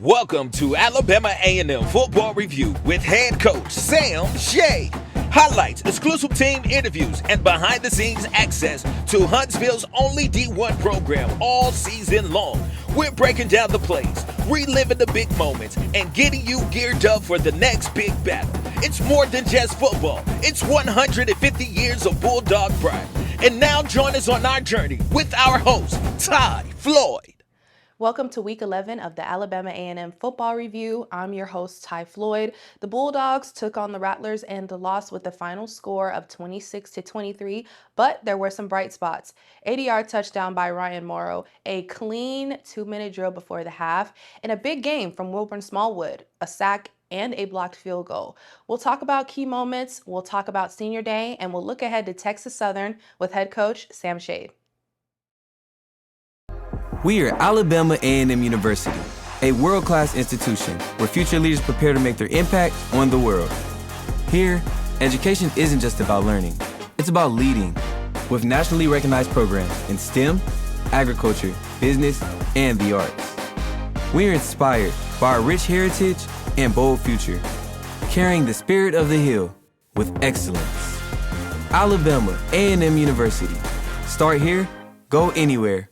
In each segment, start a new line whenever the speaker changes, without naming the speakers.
Welcome to Alabama A&M Football Review with head coach Sam Shade. Highlights, exclusive team interviews, and behind-the-scenes access to Huntsville's only D1 program all season long. We're breaking down the plays, reliving the big moments, and getting you geared up for the next big battle. It's more than just football. It's 150 years of Bulldog pride. And now join us on our journey with our host, Ty Floyd.
Welcome to Week 11 of the Alabama A&M Football Review. I'm your host, Ty Floyd. The Bulldogs took on the Rattlers and the loss with a final score of 26-23, but there were some bright spots. 80-yard touchdown by Ryan Morrow, a clean 2-minute drill before the half, and a big game from Wilburn Smallwood, a sack and a blocked field goal. We'll talk about key moments, we'll talk about Senior Day, and we'll look ahead to Texas Southern with head coach Sam Shade.
We are Alabama A&M University, a world-class institution where future leaders prepare to make their impact on the world. Here, education isn't just about learning, it's about leading, with nationally recognized programs in STEM, agriculture, business, and the arts. We are inspired by our rich heritage and bold future, carrying the spirit of the Hill with excellence. Alabama A&M University. Start here, go anywhere.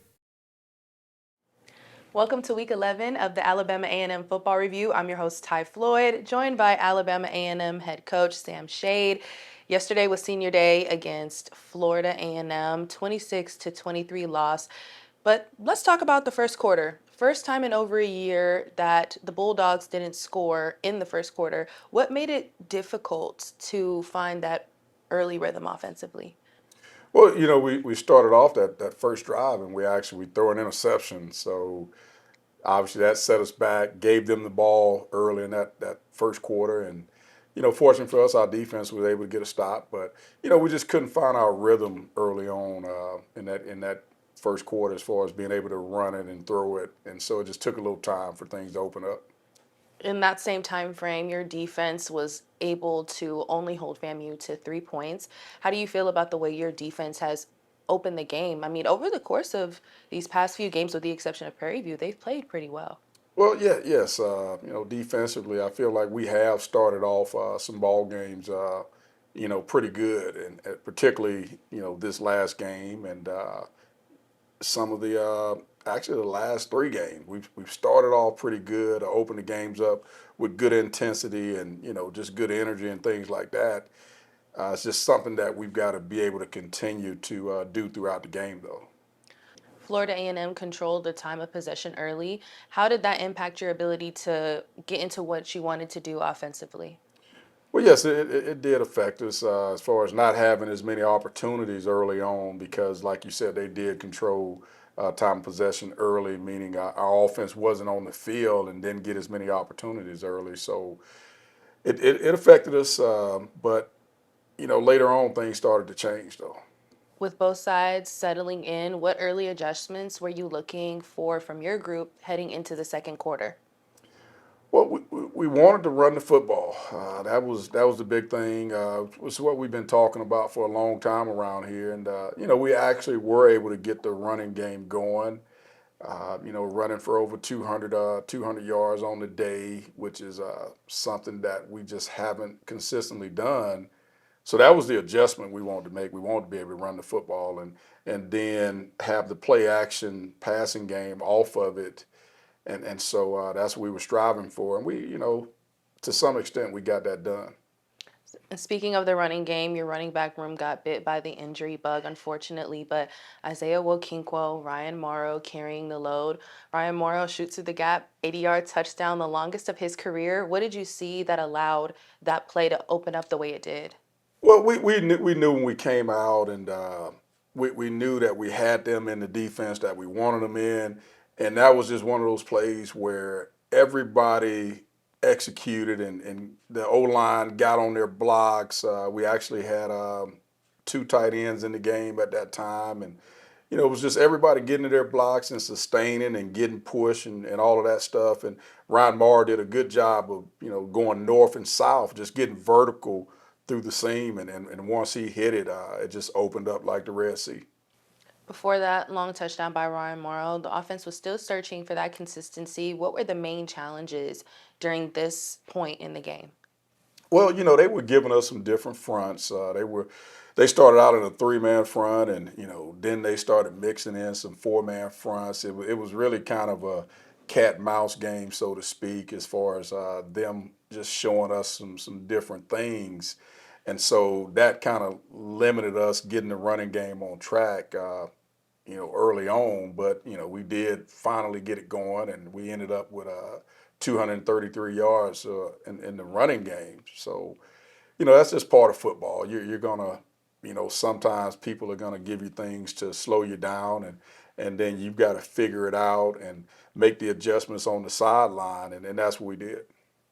Welcome to Week 11 of the Alabama A&M Football Review. I'm your host, Ty Floyd, joined by Alabama A&M head coach Sam Shade. Yesterday was Senior Day against Florida A&M, 26-23 loss. But let's talk about the first quarter. First time in over a year that the Bulldogs didn't score in the first quarter. What made it difficult to find that early rhythm offensively?
Well, we started off that first drive and we throw an interception. So obviously that set us back, gave them the ball early in that first quarter. And, fortunately for us, our defense was able to get a stop. But, we just couldn't find our rhythm early on in that first quarter as far as being able to run it and throw it. And so it just took a little time for things to open up.
In that same time frame, your defense was able to only hold FAMU to 3 points. How do you feel about the way your defense has opened the game? I mean, over the course of these past few games, with the exception of Prairie View, they've played pretty well.
Well, yes. Defensively, I feel like we have started off some ball games, pretty good, and particularly, this last game and some of the last 3 games. We've started off pretty good, opened the games up with good intensity and just good energy and things like that. It's just something that we've got to be able to continue to do throughout the game, though.
Florida A&M controlled the time of possession early. How did that impact your ability to get into what you wanted to do offensively?
Well, yes, it did affect us as far as not having as many opportunities early on because, like you said, they did control time of possession early, meaning our offense wasn't on the field and didn't get as many opportunities early. So it affected us, but, later on things started to change, though.
With both sides settling in, what early adjustments were you looking for from your group heading into the second quarter?
Well, we wanted to run the football. That was the big thing. It's what we've been talking about for a long time around here. And, we actually were able to get the running game going, running for over 200 yards on the day, which is something that we just haven't consistently done. So that was the adjustment we wanted to make. We wanted to be able to run the football and then have the play action passing game off of it. And so that's what we were striving for. And we, to some extent, we got that done.
And speaking of the running game, your running back room got bit by the injury bug, unfortunately. But Isaiah Wokinkwo, Ryan Morrow carrying the load. Ryan Morrow shoots through the gap, 80-yard touchdown, the longest of his career. What did you see that allowed that play to open up the way it did?
Well, we knew when we came out, and we knew that we had them in the defense that we wanted them in. And that was just one of those plays where everybody executed and the O-line got on their blocks. We actually had 2 tight ends in the game at that time. And, it was just everybody getting to their blocks and sustaining and getting pushed and all of that stuff. And Ryan Marr did a good job of, going north and south, just getting vertical through the seam. And once he hit it, it just opened up like the Red Sea.
Before that long touchdown by Ryan Morrow, the offense was still searching for that consistency. What were the main challenges during this point in the game?
Well, they were giving us some different fronts. They started out in a three-man front, and then they started mixing in some four-man fronts. It was really kind of a cat mouse game, so to speak, as far as them just showing us some different things, and so that kind of limited us getting the running game on track. Early on, but we did finally get it going, and we ended up with 233 yards in the running game. So, that's just part of football. You're gonna, sometimes people are gonna give you things to slow you down, and then you've got to figure it out and make the adjustments on the sideline, and that's what we did.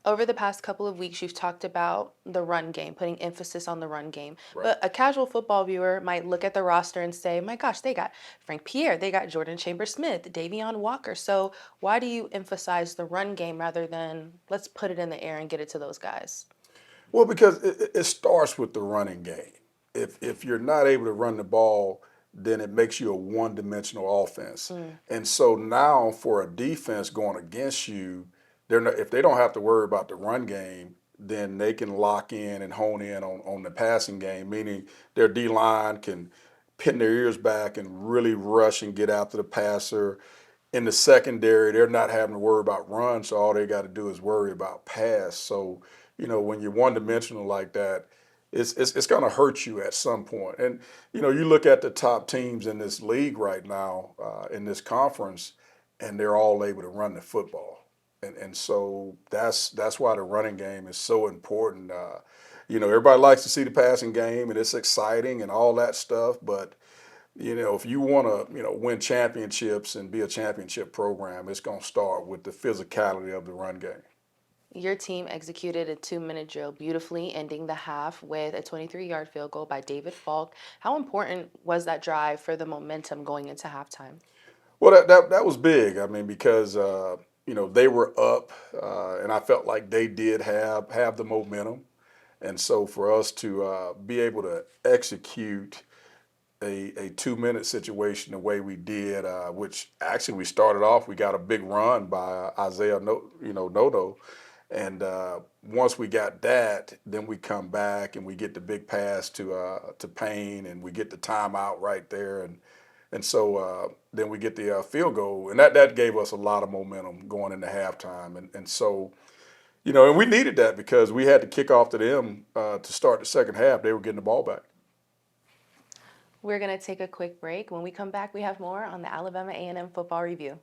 Over the past couple of weeks, you've talked about the run game, putting emphasis on the run game.
Right.
But a casual football viewer might look at the roster and say, my gosh, they got Frank Pierre, they got Jordan Chambers-Smith, Davion Walker. So why do you emphasize the run game rather than let's put it in the air and get it to those guys?
Well, because it starts with the running game. If you're not able to run the ball, then it makes you a one-dimensional offense. And so now for a defense going against you, if they don't have to worry about the run game, then they can lock in and hone in on the passing game, meaning their D-line can pin their ears back and really rush and get after the passer. In the secondary, they're not having to worry about run, so all they got to do is worry about pass. So, when you're one-dimensional like that, it's going to hurt you at some point. And, you look at the top teams in this league right now, in this conference, and they're all able to run the football. And so that's why the running game is so important. Everybody likes to see the passing game, and it's exciting and all that stuff. But if you want to win championships and be a championship program, it's going to start with the physicality of the run game.
Your team executed a 2-minute drill beautifully, ending the half with a 23-yard field goal by David Falk. How important was that drive for the momentum going into halftime?
Well, that was big. I mean, because they were up, and I felt like they did have the momentum. And so for us to be able to execute a 2-minute situation the way we did, which actually we started off, we got a big run by Isaiah Nodo. And once we got that, then we come back and we get the big pass to Payne, and we get the timeout right there. And so then we get the field goal, and that gave us a lot of momentum going into halftime. And so, and we needed that because we had to kick off to them to start the second half. They were getting the ball back.
We're going to take a quick break. When we come back, we have more on the Alabama A&M Football Review.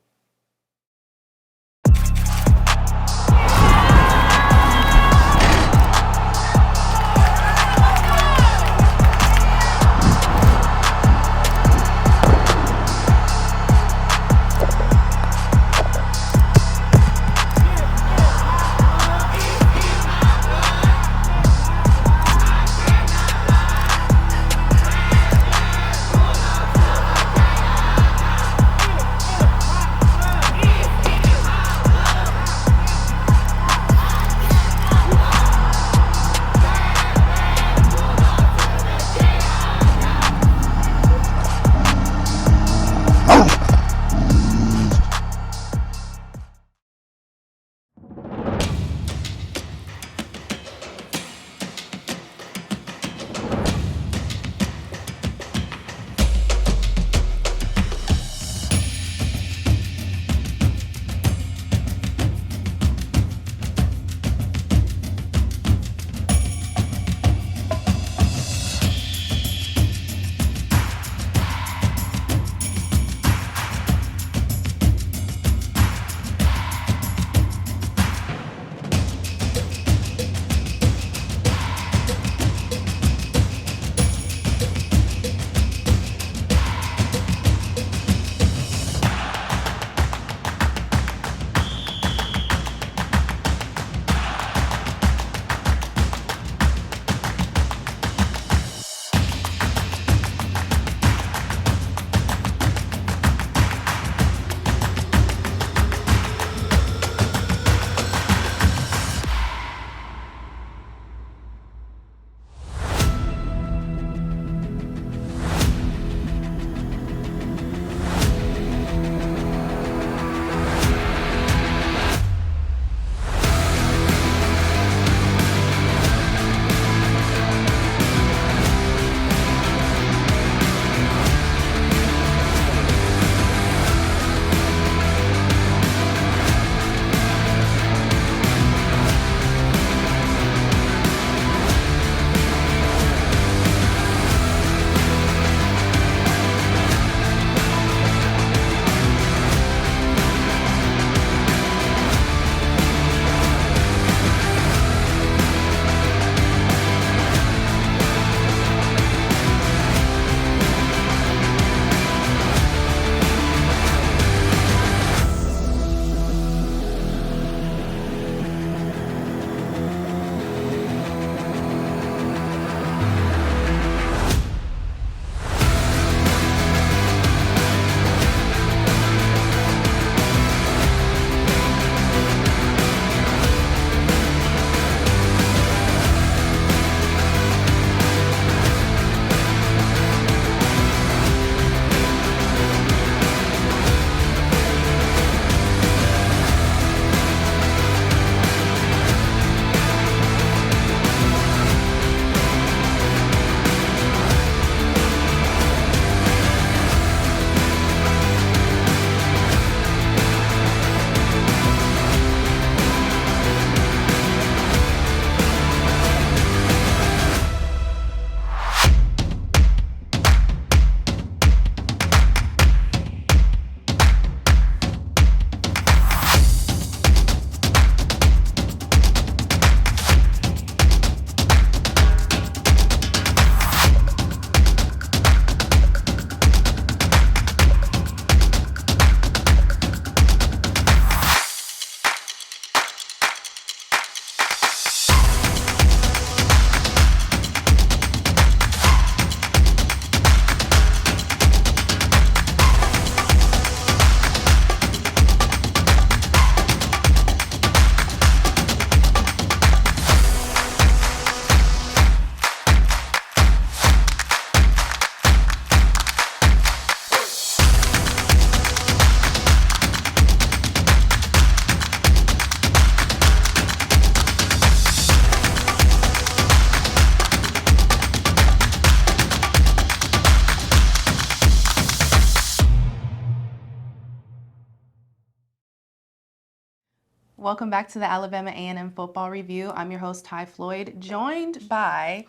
Welcome back to the Alabama A&M Football Review. I'm your host, Ty Floyd, joined by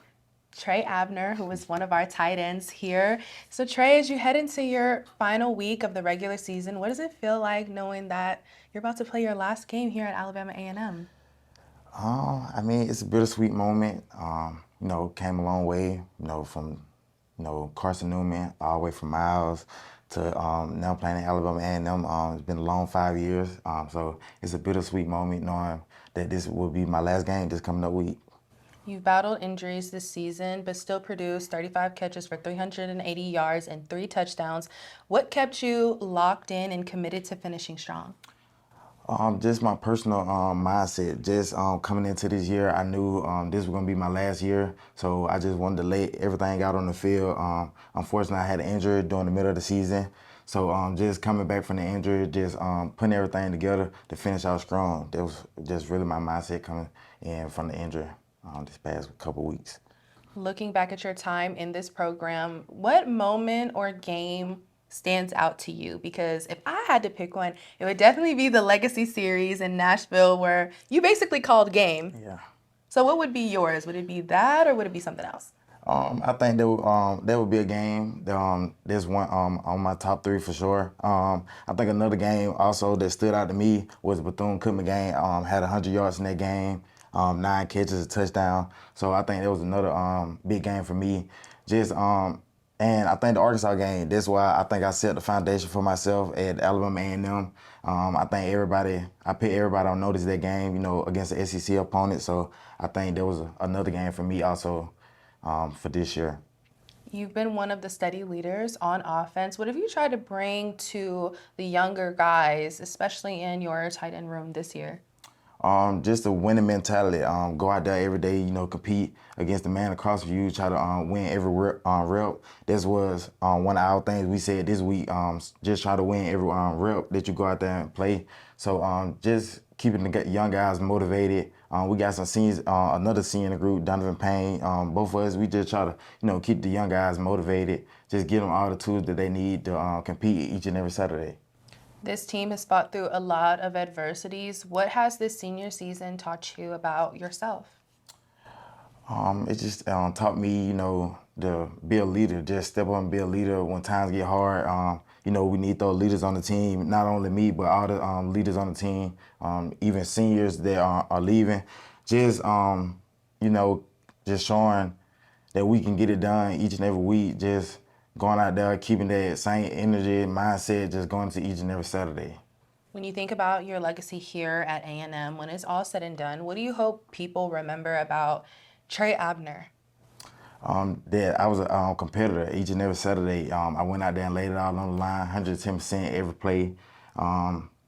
Trey Abner, who is one of our tight ends here. So Trey, as you head into your final week of the regular season, what does it feel like knowing that you're about to play your last game here at Alabama A&M?
I mean, it's a bittersweet moment. Came a long way, from, Carson Newman all the way from Miles to now playing at Alabama A&M. It's been a long 5 years. So it's a bittersweet moment knowing that this will be my last game this coming up week.
You've battled injuries this season, but still produced 35 catches for 380 yards and 3 touchdowns. What kept you locked in and committed to finishing strong?
Just my personal mindset. Just coming into this year, I knew this was going to be my last year, so I just wanted to lay everything out on the field. Unfortunately, I had an injury during the middle of the season, so just coming back from the injury, just putting everything together to finish out strong. That was just really my mindset coming in from the injury this past couple weeks.
Looking back at your time in this program, what moment or game stands out to you? Because if I had to pick one, it would definitely be the Legacy Series in Nashville where you basically called game.
Yeah.
So what would be yours? Would it be that or would it be something else?
I think that would be a game. There's one on my top 3 for sure. I think another game also that stood out to me was Bethune-Cookman game. Had 100 yards in that game, 9 catches, a touchdown. So I think that was another big game for me. And I think the Arkansas game, that's why I think I set the foundation for myself at Alabama A&M. I think I put everybody on notice that game, against the SEC opponent. So I think there was another game for me also for this year.
You've been one of the steady leaders on offense. What have you tried to bring to the younger guys, especially in your tight end room this year?
Just a winning mentality. Go out there every day, compete against the man across from you, try to win every rep. This was one of our things we said this week. Just try to win every rep that you go out there and play. So just keeping the young guys motivated. We got some seniors, another senior in the group, Donovan Payne. Both of us, we just try to, keep the young guys motivated. Just give them all the tools that they need to compete each and every Saturday.
This team has fought through a lot of adversities. What has this senior season taught you about yourself?
It just taught me, to be a leader. Just step up and be a leader when times get hard. We need those leaders on the team, not only me, but all the leaders on the team, even seniors that are leaving. Just, just showing that we can get it done each and every week. Just going out there, keeping that same energy, mindset, just going to each and every Saturday.
When you think about your legacy here at A&M, when it's all said and done, what do you hope people remember about Trey Abner?
That I was a competitor each and every Saturday. I went out there and laid it all on the line, 110% every play.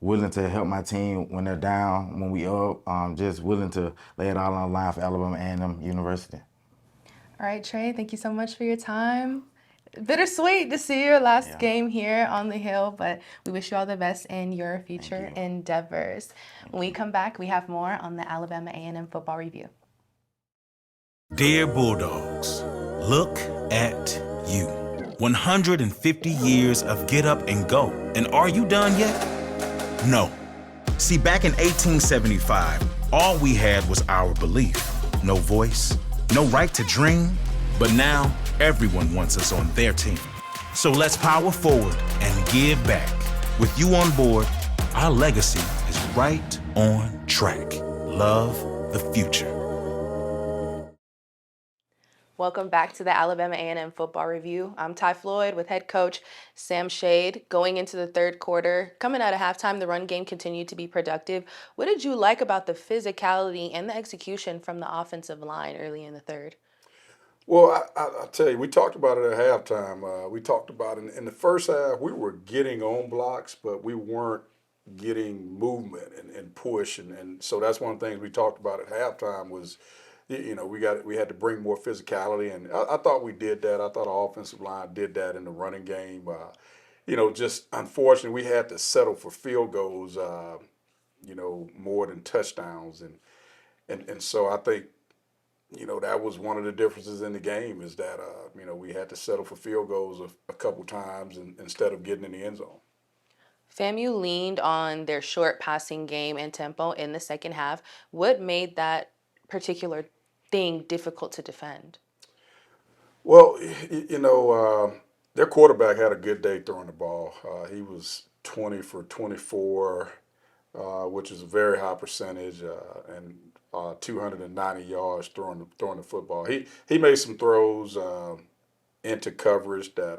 Willing to help my team when they're down, when we up. Just willing to lay it all on the line for Alabama A&M University.
All right, Trey, thank you so much for your time. Bittersweet to see your last game here on the Hill, but we wish you all the best in your future endeavors. When we come back, we have more on the Alabama A&M Football Review.
Dear Bulldogs, look at you. 150 years of get up and go. And are you done yet? No. See, back in 1875, all we had was our belief. No voice, no right to dream. But now, everyone wants us on their team. So let's power forward and give back. With you on board, our legacy is right on track. Love the future.
Welcome back to the Alabama A&M Football Review. I'm Ty Floyd with head coach Sam Shade. Going into the third quarter, coming out of halftime, the run game continued to be productive. What did you like about the physicality and the execution from the offensive line early in the third?
Well, I'll tell you, we talked about it at halftime. We talked about it in the first half, we were getting on blocks, but we weren't getting movement and push. And so that's one of the things we talked about at halftime was, we had to bring more physicality. And I thought we did that. I thought our offensive line did that in the running game. Just unfortunately, we had to settle for field goals, more than touchdowns. And so I think, that was one of the differences in the game is that, we had to settle for field goals a couple times instead of getting in the end zone.
FAMU leaned on their short passing game and tempo in the second half. What made that particular thing difficult to defend?
Well, their quarterback had a good day throwing the ball. He was 20 for 24, which is a very high percentage, and 290 yards throwing the football. He made some throws into coverage that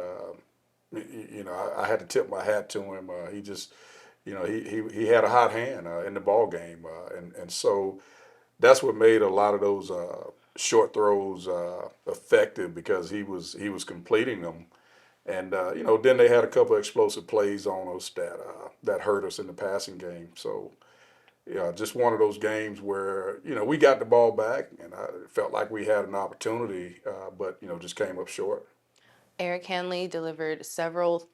I had to tip my hat to him. He just he had a hot hand in the ball game, and so that's what made a lot of those short throws effective because he was completing them. And then they had a couple of explosive plays on us that hurt us in the passing game. So yeah, just one of those games where we got the ball back, and I felt like we had an opportunity, but just came up short.
Eric Hanley delivered several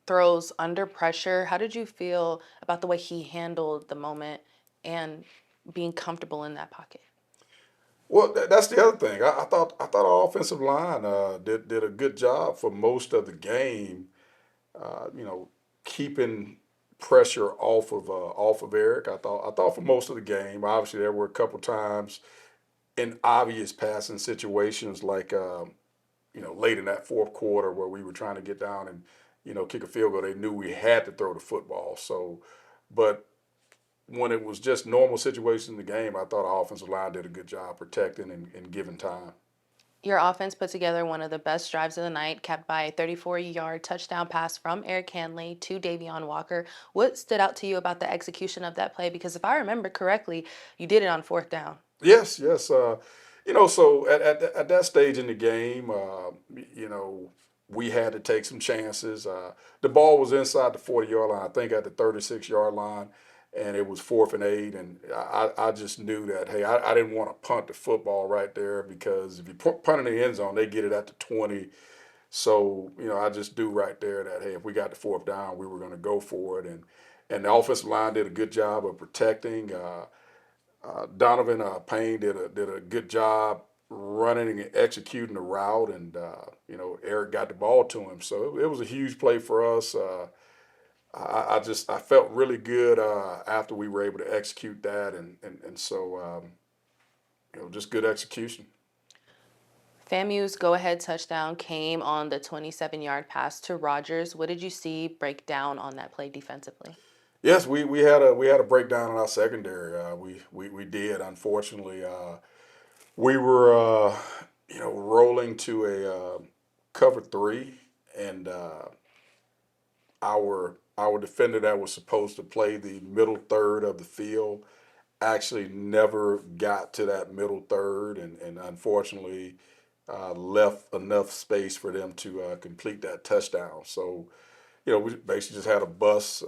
throws under pressure. How did you feel about the way he handled the moment and being comfortable in that pocket?
Well, that's the other thing. I thought our offensive line did a good job for most of the game. Keeping pressure off of Eric. I thought for most of the game. Obviously, there were a couple times in obvious passing situations like late in that fourth quarter where we were trying to get down and kick a field goal. They knew we had to throw the football. So, but when it was just normal situations in the game, I thought our offensive line did a good job protecting and giving time.
Your offense put together one of the best drives of the night, capped by a 34-yard touchdown pass from Eric Hanley to Davion Walker. What stood out to you about the execution of that play? Because if I remember correctly, you did it on fourth down.
Yes, yes. So at that stage in the game, we had to take some chances. The ball was inside the 40-yard line, I think at the 36-yard line, and it was 4th and 8. And I just knew that, hey, I didn't want to punt the football right there because if you punt in the end zone, they get it at the 20. So, I just knew right there that, hey, if we got the fourth down, we were going to go for it. And the offensive line did a good job of protecting. Donovan Payne did a good job running and executing the route, and Eric got the ball to him. So it was a huge play for us. I felt really good after we were able to execute that, and so just good execution.
FAMU's go-ahead touchdown came on the 27-yard pass to Rogers. What did you see break down on that play defensively?
Yes, we had a breakdown in our secondary. We did, unfortunately. We were rolling to a cover three, and our defender that was supposed to play the middle third of the field actually never got to that middle third, and unfortunately left enough space for them to complete that touchdown. So we basically just had a bust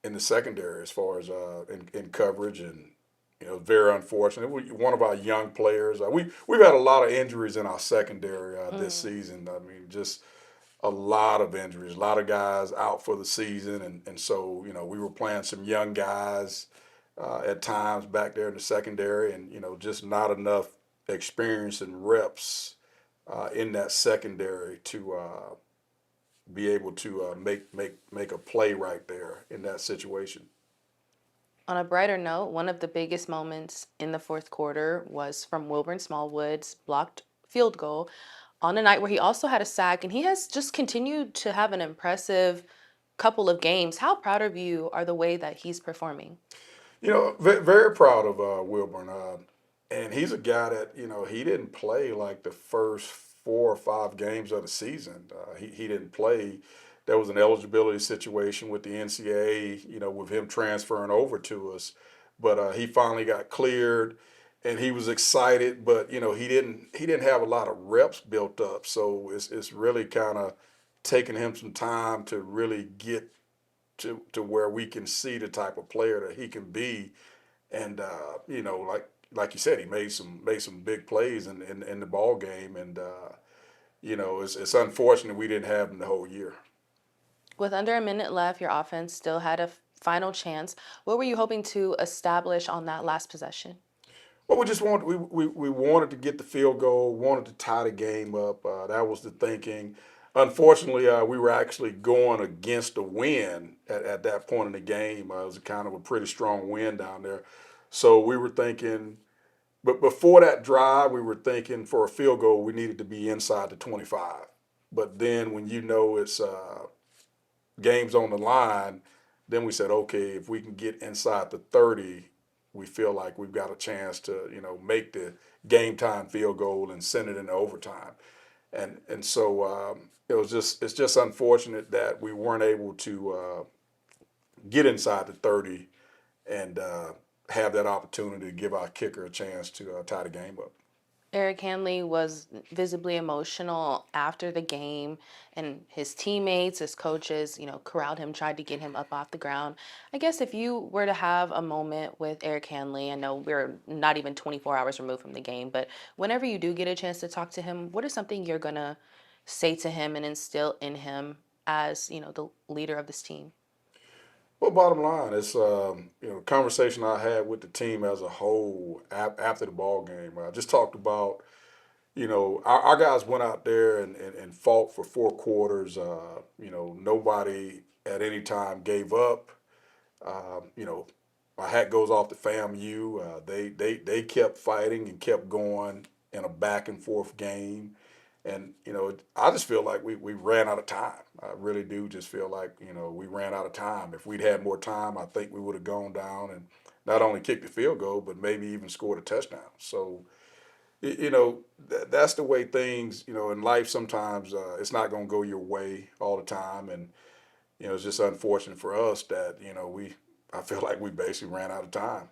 in the secondary as far as in coverage, and very unfortunate. One of our young players. We've had a lot of injuries in our secondary this season. I mean, just a lot of injuries, a lot of guys out for the season, and so we were playing some young guys at times back there in the secondary, and just not enough experience and reps in that secondary to be able to make a play right there in that situation.
On a brighter note, one of the biggest moments in the fourth quarter was from Wilburn Smallwood's blocked field goal on a night where he also had a sack, and he has just continued to have an impressive couple of games. How proud of you are the way that he's performing?
Very proud of Wilburn, and he's a guy that he didn't play like the first 4 or 5 games of the season. He didn't play. There was an eligibility situation with the NCAA, with him transferring over to us, but he finally got cleared, and he was excited. But he didn't have a lot of reps built up, so it's really kind of taking him some time to really get to where we can see the type of player that he can be. And like you said, he made some big plays in the ball game, and it's unfortunate we didn't have him the whole year.
With under a minute left, your offense still had a final chance. What were you hoping to establish on that last possession?
Well, we wanted to get the field goal, wanted to tie the game up. That was the thinking. unfortunately, we were actually going against the wind at that point in the game. It was kind of a pretty strong wind down there. So we were thinking, but before that drive, we were thinking for a field goal, we needed to be inside the 25. But then when you know it's games on the line, then we said, okay, if we can get inside the 30, we feel like we've got a chance to, make the game time field goal and send it into overtime. And so it's just unfortunate that we weren't able to get inside the 30 and have that opportunity to give our kicker a chance to tie the game up.
Eric Hanley was visibly emotional after the game, and his teammates, his coaches, corralled him, tried to get him up off the ground. I guess if you were to have a moment with Eric Hanley, I know we're not even 24 hours removed from the game, but whenever you do get a chance to talk to him, what is something you're going to say to him and instill in him as, the leader of this team?
Well, bottom line, it's conversation I had with the team as a whole after the ball game. I just talked about our guys went out there and fought for 4 quarters. Nobody at any time gave up. My hat goes off to FAMU. They kept fighting and kept going in a back and forth game. And, I just feel like we ran out of time. I really do just feel like, we ran out of time. If we'd had more time, I think we would have gone down and not only kicked the field goal, but maybe even scored a touchdown. So, that's the way things, in life sometimes it's not going to go your way all the time. And, it's just unfortunate for us that, I feel like we basically ran out of time.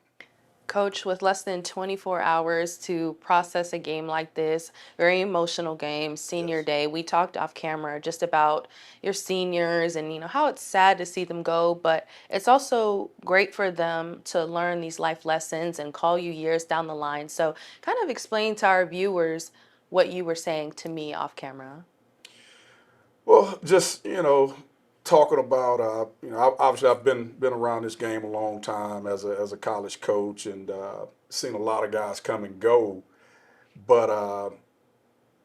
Coach, with less than 24 hours to process a game like this, very emotional game, senior
Yes.
day, we talked off camera just about your seniors and how it's sad to see them go, but it's also great for them to learn these life lessons and call you years down the line. So kind of explain to our viewers what you were saying to me off camera.
Well, just talking about obviously I've been around this game a long time as a college coach and seen a lot of guys come and go, but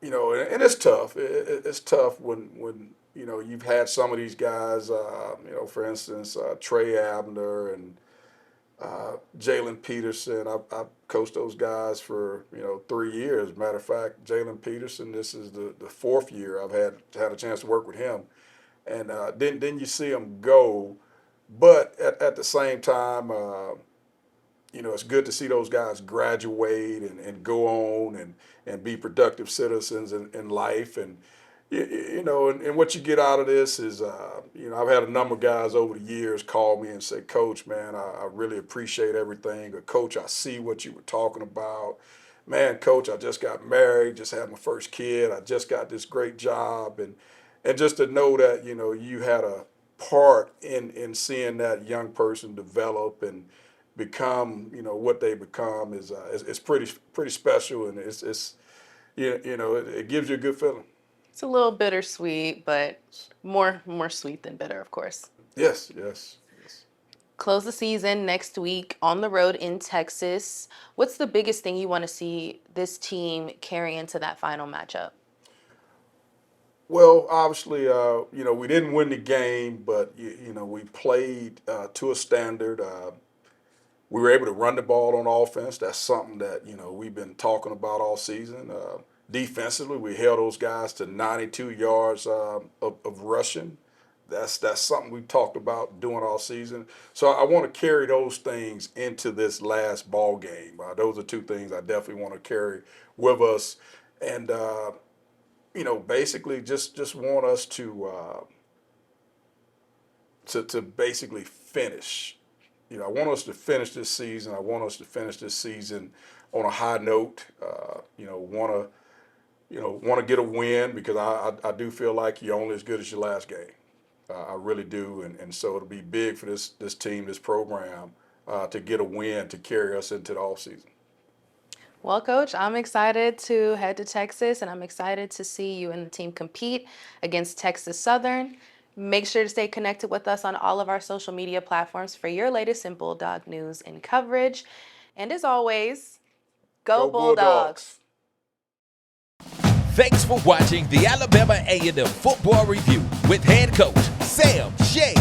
and it's tough. It's tough when you've had some of these guys. For instance, Trey Abner and Jalen Peterson. I've coached those guys for 3 years. Matter of fact, Jalen Peterson. This is the 4th year I've had a chance to work with him, and then you see them go, but at the same time, it's good to see those guys graduate and go on and be productive citizens in life. And and what you get out of this is, I've had a number of guys over the years call me and say, Coach, man, I really appreciate everything. Or, Coach, I see what you were talking about. Man, Coach, I just got married, just had my first kid. I just got this great job. And just to know that, you had a part in seeing that young person develop and become, what they become is pretty special. And it gives you a good feeling.
It's a little bittersweet, but more sweet than bitter, of course.
Yes.
Close the season next week on the road in Texas. What's the biggest thing you want to see this team carry into that final matchup?
Well, obviously, we didn't win the game, but we played to a standard. We were able to run the ball on offense. That's something that we've been talking about all season. Defensively, we held those guys to 92 yards of rushing. That's something we've talked about doing all season. So I want to carry those things into this last ball game. Those are 2 things I definitely want to carry with us, and basically just want us to basically finish. I want us to finish this season. I want us to finish this season on a high note. Want to get a win because I do feel like you're only as good as your last game. I really do, and so it'll be big for this team, this program, to get a win to carry us into the offseason.
Well, Coach, I'm excited to head to Texas, and I'm excited to see you and the team compete against Texas Southern. Make sure to stay connected with us on all of our social media platforms for your latest in Bulldog news and coverage. And as always, go Bulldogs!
Thanks for watching the Alabama A&M Football Review with head coach Sam Shea.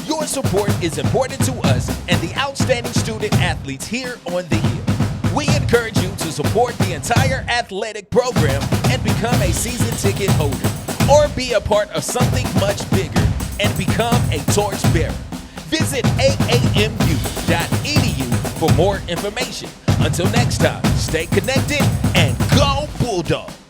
Your support is important to us and the outstanding student athletes here on the Hill. We encourage you to support the entire athletic program and become a season ticket holder, or be a part of something much bigger and become a torchbearer. Visit AAMU.edu for more information. Until next time, stay connected and go Bulldogs!